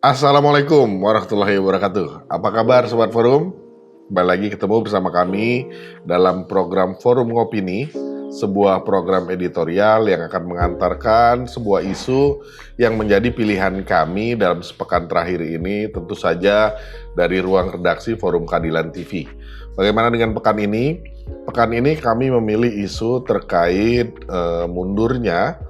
Assalamualaikum warahmatullahi wabarakatuh. Apa kabar Sobat Forum? Kembali lagi ketemu bersama kami dalam program Forum Ngopini, sebuah program editorial yang akan mengantarkan sebuah isu yang menjadi pilihan kami dalam sepekan terakhir ini, tentu saja dari ruang redaksi Forum Keadilan TV. Bagaimana dengan pekan ini? Pekan ini kami memilih isu terkait mundurnya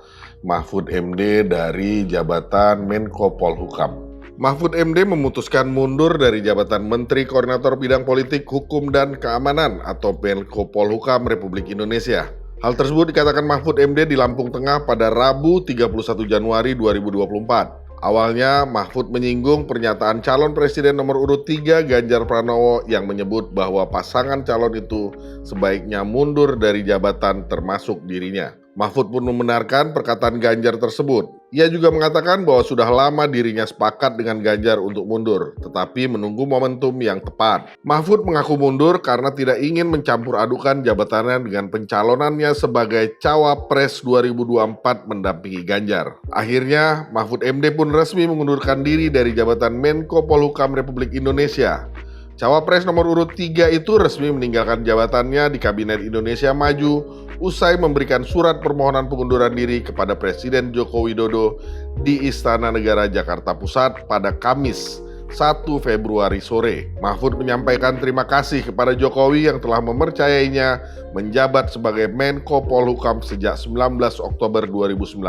Mahfud MD dari jabatan Menko Polhukam. Mahfud MD memutuskan mundur dari jabatan Menteri Koordinator Bidang Politik, Hukum, dan Keamanan atau Menko Polhukam Republik Indonesia. Hal tersebut dikatakan Mahfud MD di Lampung Tengah pada Rabu 31 Januari 2024. Awalnya Mahfud menyinggung pernyataan calon presiden nomor urut 3 Ganjar Pranowo yang menyebut bahwa pasangan calon itu sebaiknya mundur dari jabatan termasuk dirinya. Mahfud pun membenarkan perkataan Ganjar tersebut. Ia juga mengatakan bahwa sudah lama dirinya sepakat dengan Ganjar untuk mundur, tetapi menunggu momentum yang tepat. Mahfud mengaku mundur karena tidak ingin mencampur adukan jabatannya dengan pencalonannya sebagai Cawapres 2024 mendampingi Ganjar. Akhirnya, Mahfud MD pun resmi mengundurkan diri dari jabatan Menko Polhukam Republik Indonesia. Cawapres nomor urut 3 itu resmi meninggalkan jabatannya di Kabinet Indonesia Maju usai memberikan surat permohonan pengunduran diri kepada Presiden Joko Widodo di Istana Negara Jakarta Pusat pada Kamis 1 Februari sore. Mahfud menyampaikan terima kasih kepada Jokowi yang telah mempercayainya menjabat sebagai Menko Polhukam sejak 19 Oktober 2019.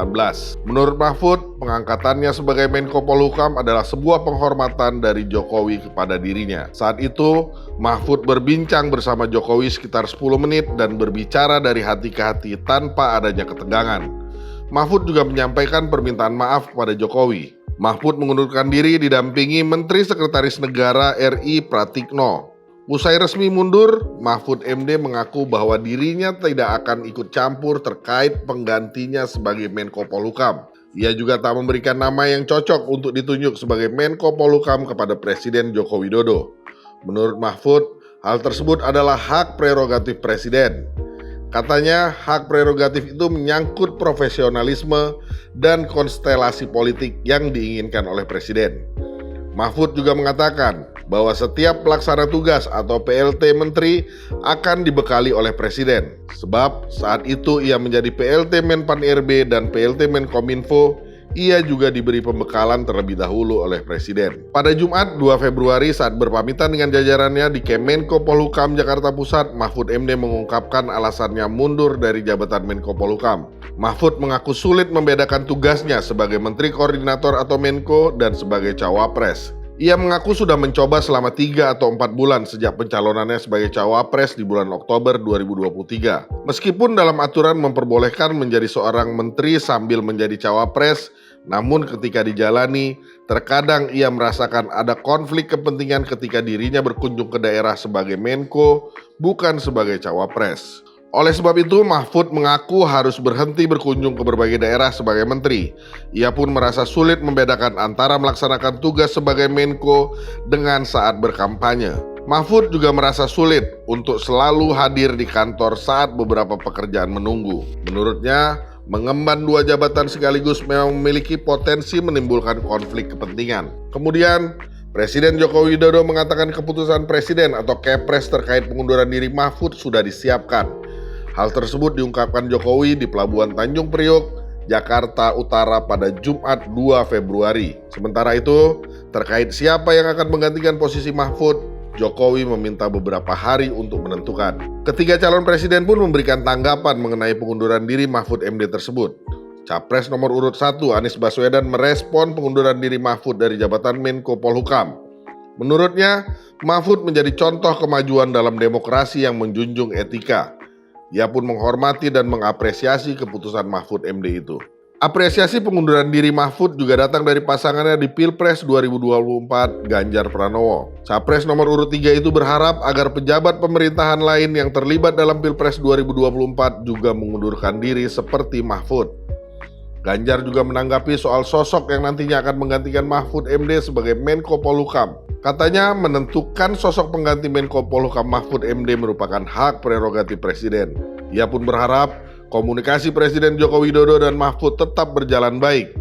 Menurut Mahfud, pengangkatannya sebagai Menko Polhukam adalah sebuah penghormatan dari Jokowi kepada dirinya. Saat itu, Mahfud berbincang bersama Jokowi sekitar 10 menit dan berbicara dari hati ke hati tanpa adanya ketegangan. Mahfud juga menyampaikan permintaan maaf kepada Jokowi. Mahfud mengundurkan diri didampingi Menteri Sekretaris Negara RI Pratikno. Usai resmi mundur, Mahfud MD mengaku bahwa dirinya tidak akan ikut campur terkait penggantinya sebagai Menko Polhukam. Ia juga tak memberikan nama yang cocok untuk ditunjuk sebagai Menko Polhukam kepada Presiden Joko Widodo. Menurut Mahfud, hal tersebut adalah hak prerogatif Presiden. Katanya, hak prerogatif itu menyangkut profesionalisme dan konstelasi politik yang diinginkan oleh Presiden. Mahfud juga mengatakan bahwa setiap pelaksana tugas atau PLT Menteri akan dibekali oleh Presiden. Sebab saat itu ia menjadi PLT Menpan RB dan PLT Menkominfo, ia juga diberi pembekalan terlebih dahulu oleh Presiden. Pada Jumat 2 Februari saat berpamitan dengan jajarannya di Kemenko Polhukam Jakarta Pusat, Mahfud MD mengungkapkan alasannya mundur dari jabatan Menko Polhukam. Mahfud mengaku sulit membedakan tugasnya sebagai Menteri Koordinator atau Menko dan sebagai Cawapres. Ia mengaku sudah mencoba selama 3 atau 4 bulan sejak pencalonannya sebagai Cawapres di bulan Oktober 2023. Meskipun dalam aturan memperbolehkan menjadi seorang menteri sambil menjadi Cawapres, namun ketika dijalani, terkadang ia merasakan ada konflik kepentingan ketika dirinya berkunjung ke daerah sebagai Menko, bukan sebagai Cawapres. Oleh sebab itu, Mahfud mengaku harus berhenti berkunjung ke berbagai daerah sebagai menteri. Ia pun merasa sulit membedakan antara melaksanakan tugas sebagai Menko dengan saat berkampanye. Mahfud juga merasa sulit untuk selalu hadir di kantor saat beberapa pekerjaan menunggu. Menurutnya, mengemban 2 jabatan sekaligus memang memiliki potensi menimbulkan konflik kepentingan. Kemudian, Presiden Joko Widodo mengatakan keputusan Presiden atau Kepres terkait pengunduran diri Mahfud sudah disiapkan. Hal tersebut diungkapkan Jokowi di Pelabuhan Tanjung Priok, Jakarta Utara pada Jumat 2 Februari. Sementara itu, terkait siapa yang akan menggantikan posisi Mahfud, Jokowi meminta beberapa hari untuk menentukan. Ketiga calon presiden pun memberikan tanggapan mengenai pengunduran diri Mahfud MD tersebut. Capres nomor urut 1 Anies Baswedan merespon pengunduran diri Mahfud dari jabatan Menko Polhukam. Menurutnya, Mahfud menjadi contoh kemajuan dalam demokrasi yang menjunjung etika. Ia pun menghormati dan mengapresiasi keputusan Mahfud MD itu. Apresiasi pengunduran diri Mahfud juga datang dari pasangannya di Pilpres 2024, Ganjar Pranowo. Capres nomor urut 3 itu berharap agar pejabat pemerintahan lain yang terlibat dalam Pilpres 2024 juga mengundurkan diri seperti Mahfud. Ganjar juga menanggapi soal sosok yang nantinya akan menggantikan Mahfud MD sebagai Menko Polhukam. Katanya menentukan sosok pengganti Menko Polhukam Mahfud MD merupakan hak prerogatif Presiden. Ia pun berharap komunikasi Presiden Joko Widodo dan Mahfud tetap berjalan baik.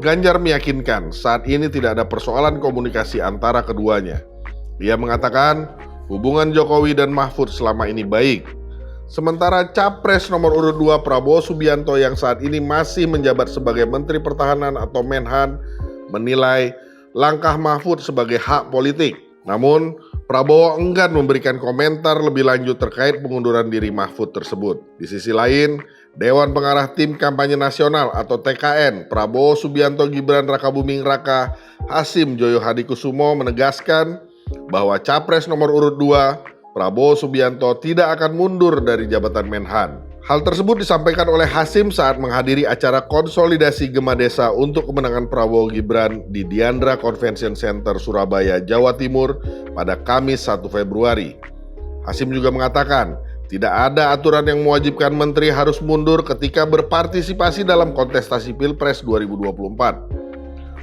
Ganjar meyakinkan saat ini tidak ada persoalan komunikasi antara keduanya. Ia mengatakan hubungan Jokowi dan Mahfud selama ini baik. Sementara Capres nomor urut 2 Prabowo Subianto yang saat ini masih menjabat sebagai Menteri Pertahanan atau Menhan menilai langkah Mahfud sebagai hak politik. Namun, Prabowo enggan memberikan komentar lebih lanjut terkait pengunduran diri Mahfud tersebut. Di sisi lain, Dewan Pengarah Tim Kampanye Nasional atau TKN Prabowo Subianto Gibran Rakabuming Raka Hasim Joyo Hadikusumo menegaskan bahwa Capres nomor urut 2 Prabowo Subianto tidak akan mundur dari jabatan Menhan. Hal tersebut disampaikan oleh Hasim saat menghadiri acara konsolidasi Gema Desa untuk kemenangan Prabowo Gibran di Diandra Convention Center Surabaya, Jawa Timur pada Kamis 1 Februari. Hasim juga mengatakan, tidak ada aturan yang mewajibkan menteri harus mundur ketika berpartisipasi dalam kontestasi Pilpres 2024.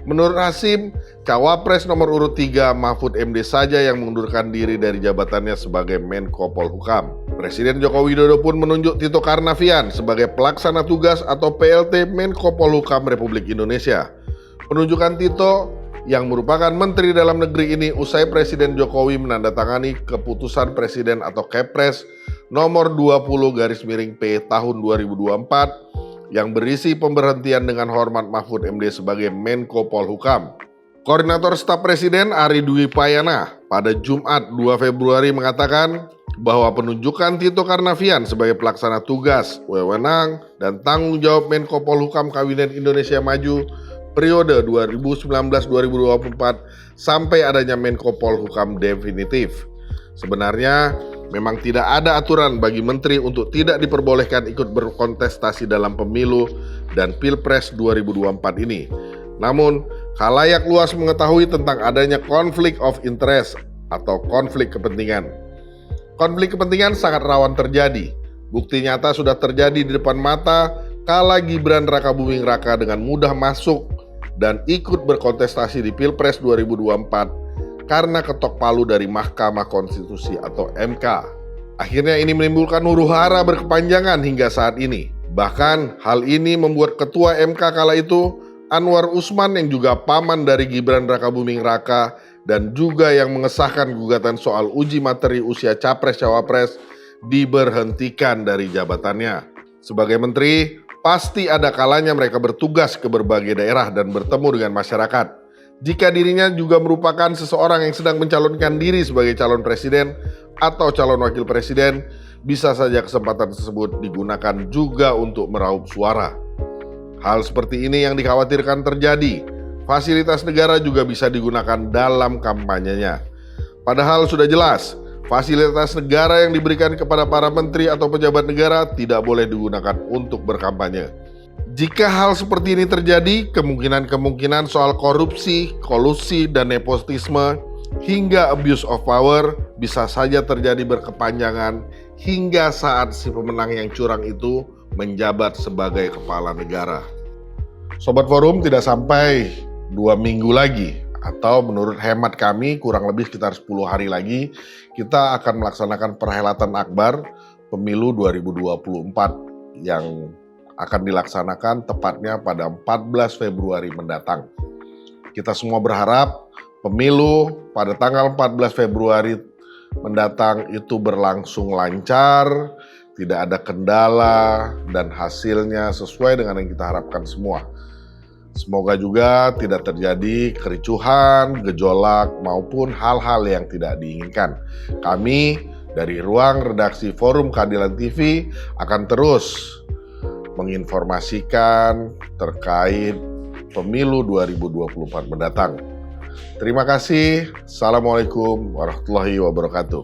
Menurut Hasim, Cawapres nomor urut 3 Mahfud MD saja yang mengundurkan diri dari jabatannya sebagai Menko Polhukam. Presiden Joko Widodo pun menunjuk Tito Karnavian sebagai pelaksana tugas atau PLT Menko Polhukam Republik Indonesia. Penunjukan Tito yang merupakan Menteri Dalam Negeri ini usai Presiden Jokowi menandatangani keputusan Presiden atau Kepres nomor 20/P tahun 2024 yang berisi pemberhentian dengan hormat Mahfud MD sebagai Menko Polhukam. Koordinator Staf Presiden Ari Dwi Payana pada Jumat 2 Februari mengatakan bahwa penunjukan Tito Karnavian sebagai pelaksana tugas, wewenang, dan tanggung jawab Menko Polhukam Kabinet Indonesia Maju periode 2019-2024 sampai adanya Menko Polhukam definitif. Sebenarnya, memang tidak ada aturan bagi menteri untuk tidak diperbolehkan ikut berkontestasi dalam pemilu dan Pilpres 2024 ini. Namun, khalayak luas mengetahui tentang adanya konflik of interest atau konflik kepentingan. Konflik kepentingan sangat rawan terjadi. Bukti nyata sudah terjadi di depan mata kala Gibran Rakabuming Raka dengan mudah masuk dan ikut berkontestasi di Pilpres 2024 karena ketok palu dari Mahkamah Konstitusi atau MK. Akhirnya ini menimbulkan huru-hara berkepanjangan hingga saat ini. Bahkan hal ini membuat Ketua MK kala itu, Anwar Usman yang juga paman dari Gibran Rakabuming Raka dan juga yang mengesahkan gugatan soal uji materi usia Capres-Cawapres diberhentikan dari jabatannya. Sebagai menteri, pasti ada kalanya mereka bertugas ke berbagai daerah dan bertemu dengan masyarakat. Jika dirinya juga merupakan seseorang yang sedang mencalonkan diri sebagai calon presiden atau calon wakil presiden, bisa saja kesempatan tersebut digunakan juga untuk meraup suara. Hal seperti ini yang dikhawatirkan terjadi. Fasilitas negara juga bisa digunakan dalam kampanyenya. Padahal sudah jelas, fasilitas negara yang diberikan kepada para menteri atau pejabat negara tidak boleh digunakan untuk berkampanye. Jika hal seperti ini terjadi, kemungkinan soal korupsi, kolusi, dan nepotisme hingga abuse of power bisa saja terjadi berkepanjangan hingga saat si pemenang yang curang itu menjabat sebagai kepala negara. Sobat Forum, tidak sampai 2 minggu lagi atau menurut hemat kami kurang lebih sekitar 10 hari lagi kita akan melaksanakan perhelatan akbar pemilu 2024 yang akan dilaksanakan tepatnya pada 14 Februari mendatang. Kita semua berharap pemilu pada tanggal 14 Februari mendatang itu berlangsung lancar, tidak ada kendala, dan hasilnya sesuai dengan yang kita harapkan semua. Semoga juga tidak terjadi kericuhan, gejolak, maupun hal-hal yang tidak diinginkan. Kami dari Ruang Redaksi Forum Keadilan TV akan terus menginformasikan terkait pemilu 2024 mendatang. Terima kasih. Assalamualaikum warahmatullahi wabarakatuh.